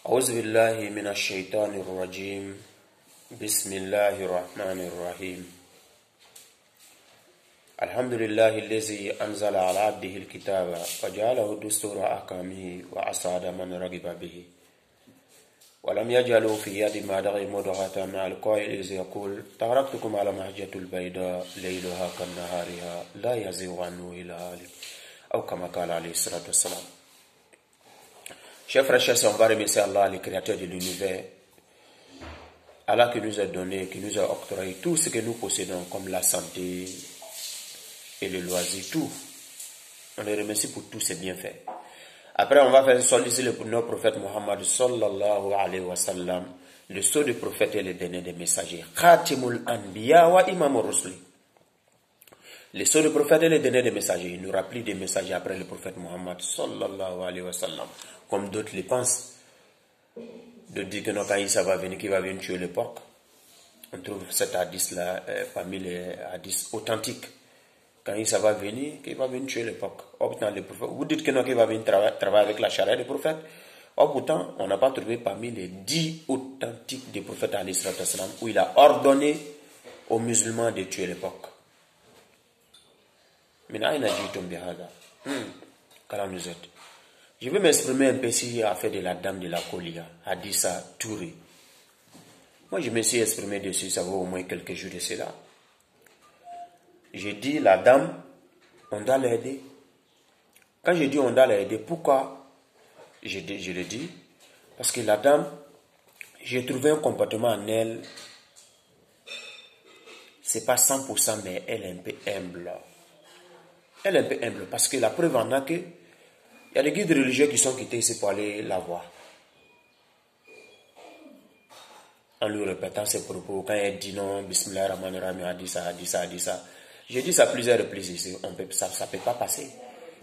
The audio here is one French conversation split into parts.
أعوذ بالله من الشيطان الرجيم. بسم الله الرحمن الرحيم. الحمد لله الذي أنزل على عبده الكتاب وجعله دستور أحكامه وأسعد من رغب به ولم يجعله في يد ما دغي مدغة مع القائل إذ يقول تركتكم على محجة البيضاء ليلها كنهارها لا يزيغ عنه إلا هالك أو كما قال عليه الصلاة والسلام. Chers frères, chers sœurs, on va remercier Allah, le créateur de l'univers, Allah qui nous a donné, qui nous a octroyé tout ce que nous possédons, comme la santé et le loisir, tout. On le remercie pour tous ces bienfaits. Après, on va faire solliciter pour notre prophète Muhammad sallallahu alayhi wa sallam, le sceau du prophète et le dernier des messagers. Khatimul Anbiya wa Imamur Rusuli. Le sceau du prophète et le dernier des messagers. Il nous rappelle des messagers après le prophète Muhammad sallallahu alayhi wa sallam. Comme d'autres le pensent, de dire que non, quand Isa va venir, qu'il va venir tuer l'époque. On trouve cet hadith-là parmi les hadiths authentiques. Quand Isa va venir, qu'il va venir tuer l'époque. Vous dites que non, qu'il va venir travailler avec la charia des prophètes. Or, pourtant, on n'a pas trouvé parmi les 10 authentiques des prophètes où il a ordonné aux musulmans de tuer l'époque. Je vais m'exprimer un peu ici à faire de la dame de la Kolia, Hadissa Touré. Moi, je me suis exprimé dessus, ça vaut au moins quelques jours de cela. J'ai dit, la dame, on doit l'aider. Quand je dis on doit l'aider, pourquoi je le dis? Parce que la dame, j'ai trouvé un comportement en elle, c'est pas 100%, mais elle est un peu humble. Elle est un peu humble, parce que la preuve en a que il y a des guides religieux qui sont quittés ici pour aller la voir. En lui répétant ses propos, quand elle dit non, Bismillah Rahman Rahim a dit ça, a dit ça, a dit ça. J'ai dit ça plusieurs reprises ici, ça ne peut pas passer.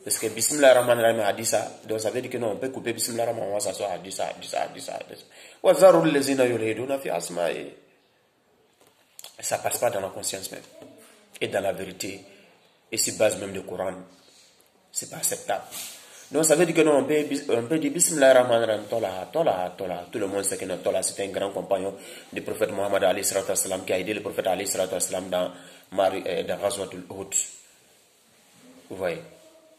Parce que Bismillah Rahman Rahim a dit ça, donc ça veut dire que non, on peut couper Bismillah Rahman, on va s'asseoir, a dit ça, a dit ça, a dit ça, a dit ça. Ça ne passe pas dans la conscience même. Et dans la vérité. Et si base même du Coran, ce n'est pas acceptable. Donc ça veut dire que non, on peut dire Bismillah Rahman Rahim, Tola. Tout le monde sait que non, Tola c'est un grand compagnon du prophète Muhammad alayhi salatu wassalam qui a aidé le prophète alayhi salatu wassalam dans Ghazwatul Uhud. Vous voyez.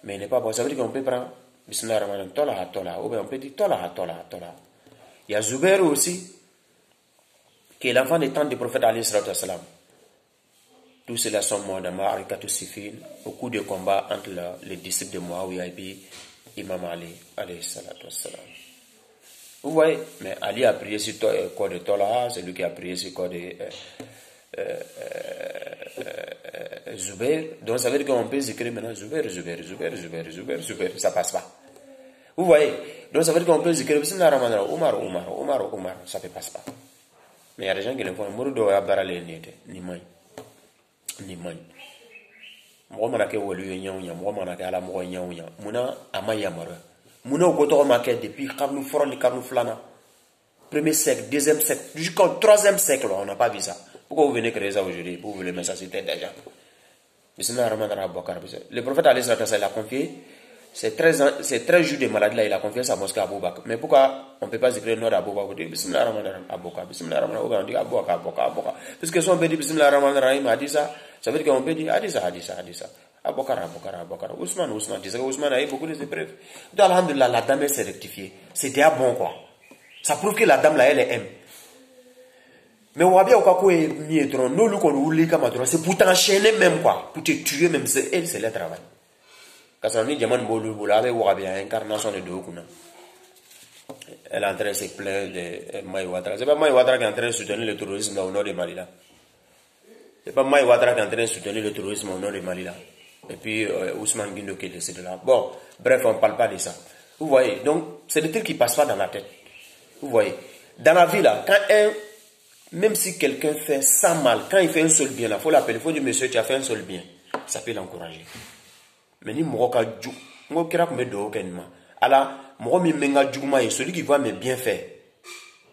Mais il n'est pas bon. Ça veut dire qu'on peut prendre Bismillah Rahman Rahim, Tola. Ou bien on peut dire Tola. Il y a Zubair aussi, qui est l'enfant des tantes du prophète alayhi salatu wassalam. Tous ceux-là sont morts dans Ma'arikatul Siffin, au coup de combat entre les disciples de Muawiyah et Imam Ali, alayhi salatu wassalam. Vous voyez, mais Ali a prié sur le corps de Tola, c'est lui qui a prié sur le corps de Zubair. Donc ça veut dire qu'on peut zikrer maintenant Zubair, ça passe pas. Vous voyez, donc ça veut dire qu'on peut zikrer Bismillah Rahman Rahim, Omar, ça ne passe pas. Mais il y a des gens qui le font, Mouroudo Abarale ni moins. Mɔgɔ mana kɛ waliyu ye ɲɛw ɲɛ mɔgɔ mana kɛ ala mɔgɔ ɲɛw ɲɛ munna a ma yamaruya munna o ko tɔgɔ ma kɛ depuis karni fɔlɔ ni karni filanan premier siècle deuxième siècle jusqu'au troisième siècle on n'a pas vu ça. Pourquoi vous venez créer ça aujourd'hui pour vous le mettre ça sur tête déjà? Bismillah Rahman Rahim. Le prophète alayhi salatu wassalam a confié c'est 13 jours de maladie là, il a confié sa mosquée à Abou Bakr. Mais pourquoi on ne peut pas écrire le nom d'Abou Bakr? On dit Bismillah Rahman Rahim, Abou Bakr, Bismillah Rahman Rahim, on dit Abou Bakr. Parce que si on peut dire Bismillah Rahman Rahim, a dit ça, ça veut dire qu'on peut dire, a dit ça. Abou Bakr. Ousmane, tu sais que Ousmane a eu beaucoup de épreuves. Donc, alhamdulillah, la dame s'est rectifiée. C'était à bon quoi. Ça prouve que la dame là, elle aime. Mais on va bien quoi est mieux, nous, nous, qu'on oublie comme c'est pour t'enchaîner même quoi, pour te tuer même, c'est le travail. Quand on dit Diamant Bolou, là, avec l'incarnation de Dokuna. Elle est en train de se plaindre de Maï Ouattara. Ce n'est pas Maï Ouattara qui est en train de soutenir le terrorisme au nord de Mali là. Ce n'est pas Maï Ouattara qui est en train de soutenir le terrorisme au nord de Mali là. Et puis Ousmane Guindo qui est décédé là. Bon, bref, on ne parle pas de ça. Vous voyez, donc c'est des trucs qui ne passent pas dans la tête. Vous voyez, dans la vie là, même si quelqu'un fait 100 mal, quand il fait un seul bien, il faut l'appeler, il faut dire monsieur, tu as fait un seul bien. Ça peut l'encourager. Mais ni moroka djou ngo kira kumbe do kenma ala moro mi menga djouma et celui qui voit mes bienfaits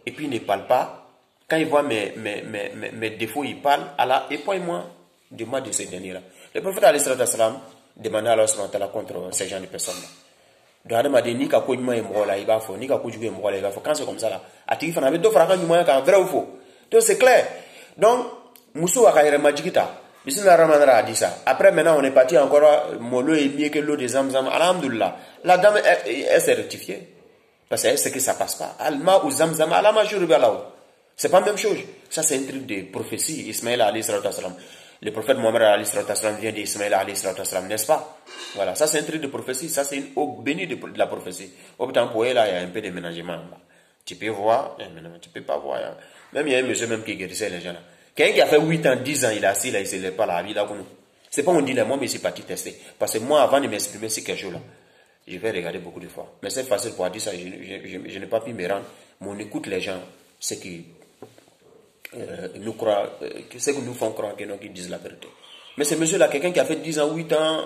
et puis il ne parle pas quand il voit mes défauts il parle ala épargne-moi de ces derniers là. Le prophète alayhi salatu wassalam demandait à Allah subhanahu wa ta'ala contre ces gens de personnes là. Donc, Adam a dit, ni ka ko nyuma là, il va faux, ni ka ko jugu là, il va faux. Quand c'est comme ça là, à tigi fana, avec deux frères, quand vrai ou faux. Donc, c'est clair. Donc, Moussou a kaire majikita. Bismillah Rahman a dit ça. Après, maintenant, on est parti encore, mon l'eau est mieux que l'eau des Zamzam. Alhamdulillah. La dame, elle s'est rectifiée. Parce qu'elle sait que ça passe pas. Alma ou Zamzam, Alama Shurubalaou. C'est pas la même chose. Ça, c'est un truc de prophétie. Ismaël alayhi salam. Le prophète Mohammed alayhi salam vient d'Ismaël alayhi salam, n'est-ce pas? Voilà. Ça, c'est un truc de prophétie. Ça, c'est une eau bénie de la prophétie. Au bout d'un moment, là, il y a un peu de ménagement. Tu peux voir, tu peux pas voir. Même il y a un monsieur même qui guérissait les gens là. Quelqu'un qui a fait 8 ans, 10 ans, il est assis là, il ne se lève pas là, il a connu. C'est pas on dit là, moi, mais c'est parti tester. Parce que moi, avant de m'exprimer sur quelque chose là, je vais regarder beaucoup de fois. Mais c'est facile pour dire ça, je n'ai pas pu me rendre. Mais on écoute les gens, ceux qui nous croient, ceux qui nous font croire qu'ils disent la vérité. Mais ce monsieur là, quelqu'un qui a fait 10 ans, 8 ans,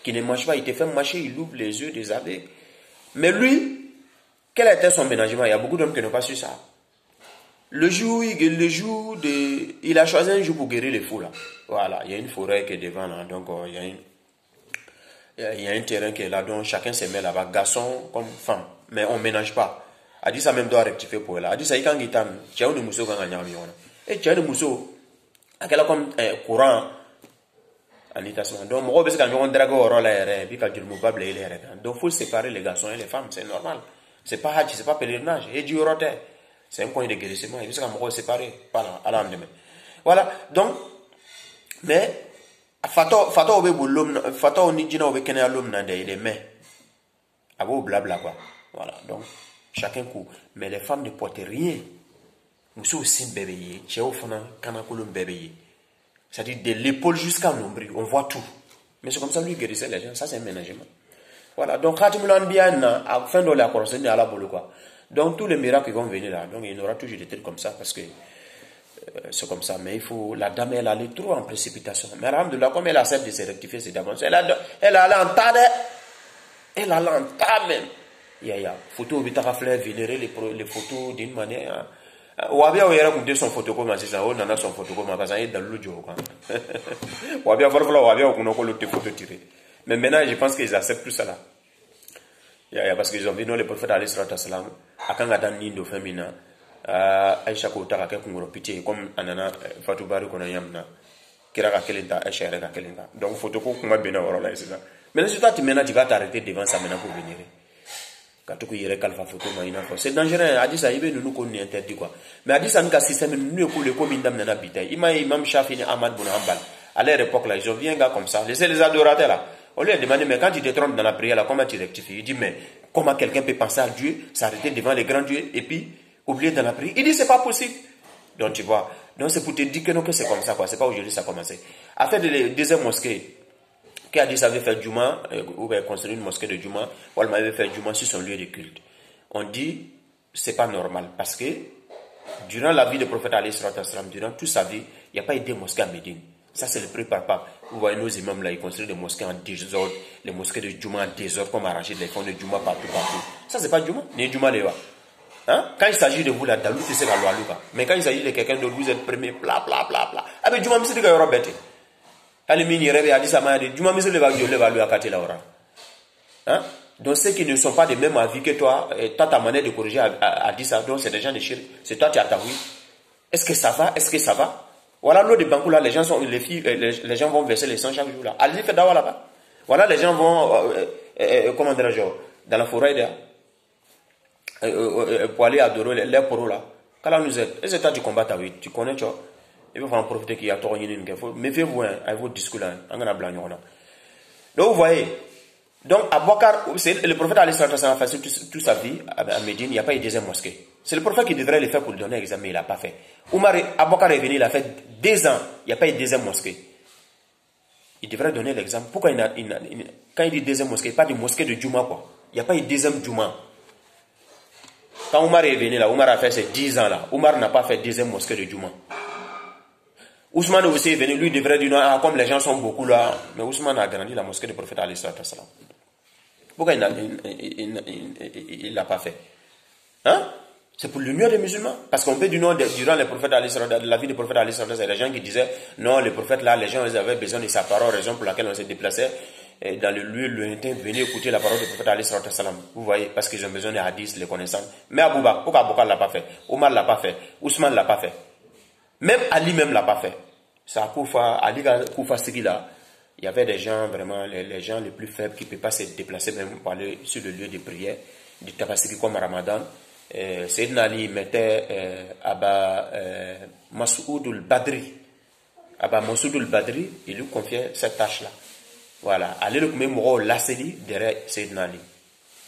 qui ne mange pas, il te fait marcher, il ouvre les yeux des aveugles. Mais lui, quel était son ménagement? Il y a beaucoup d'hommes qui n'ont pas su ça. Le jour, il a choisi un jour pour guérir les fous là. Voilà, il y a une forêt qui est devant là, donc il y a un terrain qui est là, donc chacun se met là-bas, garçon comme femme, mais on ne ménage pas. A dit ça même doit rectifier pour elle. A dit ça, il y a un tu as un mousseau quand il y a un et tu as un mousseau, à quel comme courant, en établissement. Donc, moi, parce que quand on drague au rôle aérien, puis quand tu ne peux pas blayer l'aérien. Donc, il faut séparer les garçons et les femmes, c'est normal. C'est pas hajj, c'est pas pèlerinage. Et du roté. C'est un point de guérissement. Et puis, quand on séparé, voilà, à l'endemain. Voilà. Donc, mais, fato obe boulom, fato oni djina obe kene alom nande, il est mais. Abo blabla quoi. Voilà. Donc, chacun coup. Mais les femmes ne portent rien. Nous sommes aussi bébés. Chez au fond, kanakolum bébé. C'est-à-dire de l'épaule jusqu'à l'ombril. On voit tout. Mais c'est comme ça lui guérissait les gens. Ça, c'est un ménagement. Voilà. Donc, Khatimul Anbiya, à la fin de la correspondance, à la boule quoi. Donc, tous les miracles qui vont venir là. Donc, il y aura toujours des trucs comme ça parce que c'est comme ça. Mais il faut, la dame, elle allait trop en précipitation. Mais alhamdoulilah, comme elle accepte de se rectifier, c'est d'abord. Elle allait en tas. Elle allait en tas même. Il y a photo, il y a vénérer les photos d'une manière. Wabia ou yera kumte son photocopie c'est ça on a son photocopie parce qu'il est dans le jour quoi. Wabia wabia ou qu'on a le photo tiré. Mais maintenant je pense qu'ils acceptent plus ça là. Parce qu'ils ont vu nous les prophètes alayhi salam akanga dan nindo femina Aisha ko ta ka kungoro pitié comme anana Fatou Bari ko na yamna kira ka kelenta Aisha ka kelenta. Donc photocopie kuma bena wala là c'est ça. Maintenant si toi tu maintenant tu vas t'arrêter devant ça maintenant pour venir. C'est dangereux. A dit ça, il nous connaît interdit quoi. Mais a dit ça, nous système nous écoule comme une dame dans la bitaille. Imam Shafi et Ahmad Bouna Hanbal. À leur époque là, ils ont vu un gars comme ça. Laissez les adorateurs là. On lui a demandé, mais quand tu te trompes dans la prière là, comment tu rectifies? Il dit, mais comment quelqu'un peut penser à Dieu, s'arrêter devant les grands dieux et puis oublier dans la prière? Il dit, c'est pas possible. Donc tu vois. Donc c'est pour te dire que non, que c'est comme ça quoi. C'est pas aujourd'hui ça a commencé. À faire des deuxième mosquée. Qui a dit ça avait fait Juma, ou bien construire une mosquée de Juma, ou elle avait fait Juma sur son lieu de culte. On dit, c'est pas normal, parce que, durant la vie du prophète alayhi salam, durant toute sa vie, il n'y a pas eu de mosquée à Médine. Ça, c'est le préparatoire. Vous voyez nos imams là, ils construisent des mosquées en désordre, les mosquées de Juma en désordre, comme arracher les fonds de Juma partout. Ça, c'est pas Juma, ni Juma Lewa. Hein? Quand il s'agit de vous là, Dalou, c'est la loi Luka. Mais quand il s'agit de quelqu'un d'autre, vous êtes premier, bla bla bla bla. Ah, mais Juma, c'est le bête. Donc ceux qui ne sont pas des mêmes avis que toi, ta manière de corriger a dit ça, donc c'est des gens de shirk, c'est toi qui as ta oui. Est-ce que ça va? Est-ce que ça va? Voilà l'eau de Bankou là, les gens gens vont verser les 100 chaque jour là. Allez-y, faites d'avoir là-bas. Voilà, les gens vont, comment dirais-je, dans la forêt là, pour aller adorer les poros là. Quand nous êtes, et c'est toi qui combats ta vie, tu connais, tu vois. Il faut en profiter qu'il y a trop de gens. Méfiez-vous avec vos discours là. Donc vous voyez. Donc Abouakar, le prophète a fait toute sa vie à Médine, il n'y a pas eu de deuxième mosquée. C'est le prophète qui devrait le faire pour lui donner l'examen, il n'a pas fait. Abouakar est venu, il a fait 2 ans, il n'y a pas eu de deuxième mosquée. Il devrait donner l'examen. Pourquoi quand il dit deuxième mosquée, il n'y a pas de mosquée de Juma quoi. Il n'y a pas eu de deuxième Juma. Quand Omar est venu là, Omar a fait ces 10 ans là. Omar n'a pas fait deuxième mosquée de Juma. Ousmane aussi est venu, lui devrait dire, ah, comme les gens sont beaucoup là, mais Ousmane a grandi la mosquée du prophète alayhi salam. Pourquoi il l'a pas fait? Hein? C'est pour l'union des musulmans. Parce qu'on peut du nom durant les prophètes alayhi salam, la vie du prophète alayhi salam, il y a des gens qui disaient, non, les prophètes là, les gens ils avaient besoin de sa parole, raison pour laquelle on s'est déplacé. dans le lieu lointain, venir écouter la parole du prophète Ali sallallahu alayhi wa sallam. Vous voyez, parce qu'ils ont besoin des hadiths, les connaissances. Mais Abouba, pourquoi Abouba l'a pas fait? Omar l'a pas fait. Ousmane l'a pas fait. Même Ali même l'a pas fait. Ça Koufa, Ali Koufa Sigila, il y avait des gens vraiment, les gens les plus faibles qui ne peuvent pas se déplacer même pour aller sur le lieu de prière, du Tabasiki comme Ramadan. Sayyidina Ali mettait Abba Masoud al-Badri. Abba Masoud al-Badri, il lui confiait cette tâche-là. Voilà, aller le premier mot l'assédi derrière Sayyidina Ali.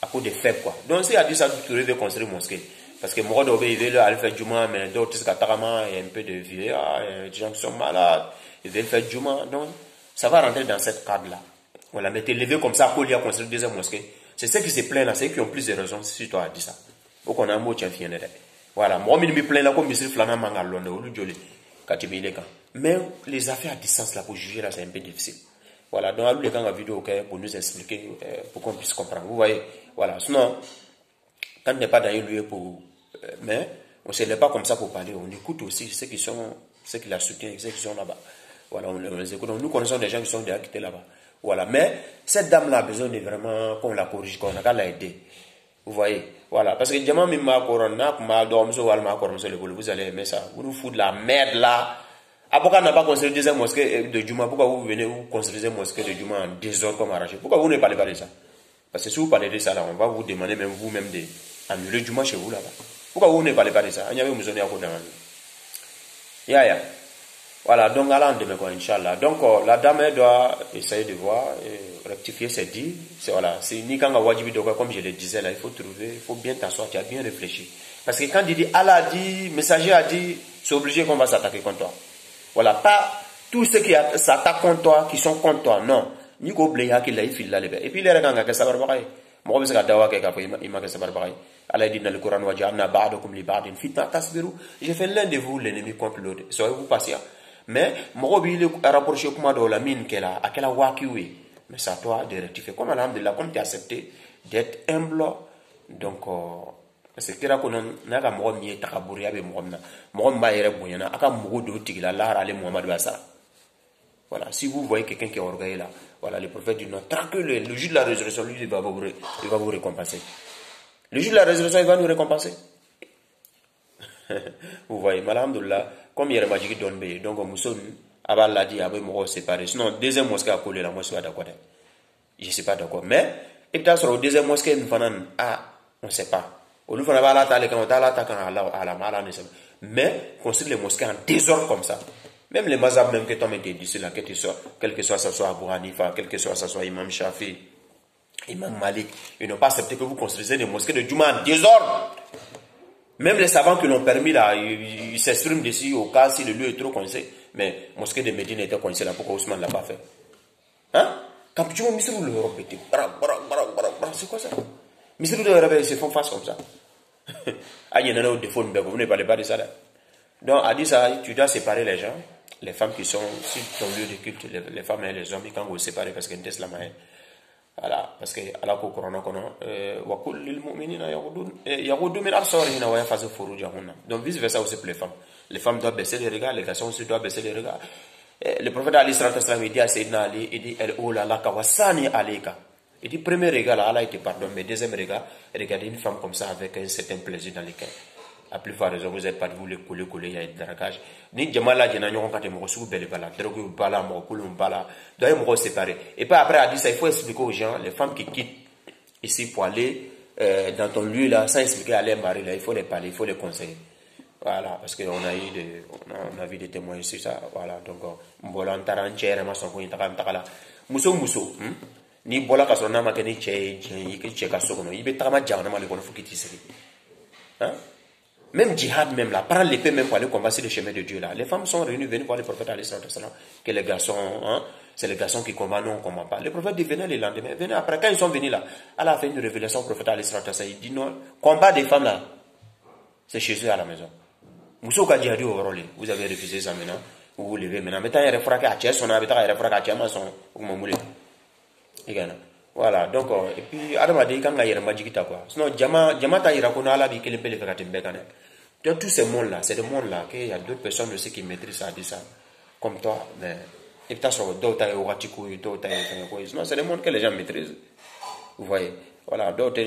À cause des faibles, quoi. Donc, si a dit ça, tu devais construire une mosquée. Parce que moi, il veut aller faire Juma, mais d'autres, il y a un peu de vieux, des gens qui sont malades, ils veulent faire Juma. Donc, ça va rentrer dans cette cadre-là. Voilà, mais t'es levé comme ça, pour lui construire une deuxième mosquée. C'est ceux qui se plaignent là, c'est ceux qui ont plus de raisons si toi as dit ça. Donc, on a un mot qui vient de voilà, moi, je me plains là, comme M. Flana Mangalonde, ou Joli, mais les affaires à distance là, pour juger là, c'est un peu difficile. Voilà, donc, les gens la vidéo, pour nous expliquer, pour qu'on puisse comprendre. Vous voyez, voilà, sinon, quand on n'est pas dans un lieu pour. Mais on ne se lève pas comme ça pour parler, on écoute aussi ceux qui la soutiennent, ceux qui sont là-bas. Voilà, on les écoute. Donc, nous connaissons des gens qui sont déjà quittés là-bas. Voilà, mais cette dame-là a besoin de vraiment qu'on la corrige, qu'on a qu'à l'aider. Vous voyez, voilà, parce que Diamant Mima Corona, vous allez aimer ça. Vous nous foutez de la merde là. Pourquoi n'a pas construit deuxième mosquée de Juma? Pourquoi vous venez vous construisez une mosquée de Juma en désordre comme arraché? Pourquoi vous ne parlez pas de ça? Parce que si vous parlez de ça là, on va vous demander même vous-même d'annuler Juma chez vous là-bas. Pourquoi vous ne parlez pas de ça? Il y avait une zone à côté. Voilà, donc à l'endemain quoi, Inch'Allah. Donc la dame elle doit essayer de voir, rectifier ses dits. Voilà, c'est uniquement wajibi de quoi, comme je le disais là, il faut bien t'asseoir, tu as bien réfléchi. Parce que quand il dit Allah a dit, messager a dit, c'est obligé qu'on va s'attaquer contre toi. Voilà, pas tous ceux qui s'attaquent contre toi, qui sont contre toi, non. Ni ko bleya ki lay fil la lebe. Et puis les gens qui sabar bagay. Mo ko bisa dawa ke ka ko ima ke sabar bagay. Allah dit dans le Coran wa ja'alna ba'dakum li ba'din fitna tasbiru. J'ai fait l'un de vous l'ennemi contre l'autre. Soyez-vous patient. Mais mo ko bi le rapprocher kuma do la mine qu'elle a akela wakiwe. Mais ça toi de rectifier comme alhamdulillah comme tu as accepté d'être humble. Donc c'est kira ko non na ka mo mi takaburi abe mo na. Mo ma yere bonyana aka mo do tigila la ale Muhammad basa. Voilà, si vous voyez quelqu'un qui est orgueilleux là, voilà, le prophète dit non, tranquille, le jour de la résurrection, lui, il va vous récompenser. Le jour de la résurrection, il va nous récompenser. Vous voyez, alhamdoulilah, comme il y a le magique d'Onbe, donc Mousson, Abba l'a dit, Abba m'a séparé. Sinon, deuxième mosquée à coller là, moi je suis pas d'accord. Je ne suis pas d'accord. Mais, et puis, sur le deuxième mosquée, nous faisons, on ne sait pas. On nous fait la table, on a la mais, construire les mosquées en désordre comme ça. Même les mazhab même que toi m'as dit là, quel que soit ça soit Abu Hanifa, quel que soit ça soit Imam Shafi, Imam Malik, ils n'ont pas accepté que vous construisez des mosquées de Juma en désordre. Même les savants qui l'ont permis là, ils s'expriment dessus au cas si le lieu est trop coincé. Mais mosquée de Médine était coincée là, pourquoi Ousmane ne l'a pas fait? Hein? Quand tu vois Misrou le répéter, c'est quoi ça? Misrou de l'Europe, ils se font face comme ça. Ah, il y en a un défaut, vous ne parlez pas de ça là. Donc, à dire ça, tu dois séparer les gens. Les femmes qui sont sur ton lieu de culte, les femmes et les hommes, quand vous séparez parce que c'est la main. Voilà, parce que Allah ko corona kono wa kul lil mu'minina yaghuddu min absarihim wa yahfazu furujahum. Donc vice versa aussi pour les femmes. Les femmes doivent baisser les regards, les garçons aussi doivent baisser les regards. Le prophète Ali sallallahu alayhi wa sallam il dit à Sayyidina Ali, il dit el oula laka wa sani alayka. Il dit premier regard là, Allah te pardonne, mais deuxième regard, regardez une femme comme ça avec un certain plaisir dans les cœurs. À plus forte raison, vous n'êtes pas de vous les coller, il y a un dragage. Ni Djamala, il y a un quand tu sous belle bala, drogue bala, mon coulon bala, doit me séparer. Et pas après, à dire ça, il faut expliquer aux gens, les femmes qui quittent ici pour aller dans ton lieu là, sans expliquer à leur mari là, il faut les parler, il faut les conseiller. Voilà, parce qu'on a vu des témoins sur ça. Voilà, donc, Mbola Tarancher, Masson, Takala, Mousso, ni Bola Kasona, Makeni, Tchekasono, il est Tama Djana, le Konfukiti. Hein? Même djihad, même là, prendre l'épée même pour aller combattre le chemin de Dieu là. Les femmes sont réunies, venues voir le prophète Ali sallallahu alayhi wa sallam, que les garçons, hein, c'est les garçons qui combattent, nous on ne combat pas. Le prophète dit venez le lendemain, venez après, quand ils sont venus là, Allah a fait une révélation au prophète Ali sallallahu alayhi wa sallam, il dit non, combat des femmes là, c'est chez eux à la maison. Moussou ka djihadi au rôle, vous avez refusé ça maintenant, vous vous levez maintenant, maintenant il y a des frères qui a tué son habitat, il y a des frères qui a tué son, vous m'en voulez. Voilà, donc, et puis, Adam a dit quand il y a un magique quoi. Sinon, Djama ta ira qu'on a la vie qu'il peut le faire à Timbekane. Donc, tous ces mondes-là, c'est des mondes-là, qu'il y a d'autres personnes aussi qui maîtrisent ça, dit ça, comme toi, mais Et puis, d'autres non, c'est le monde que les gens maîtrisent. Vous voyez. Voilà, d'autres,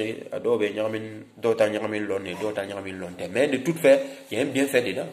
mais de toute fait, il y a un bienfait dedans.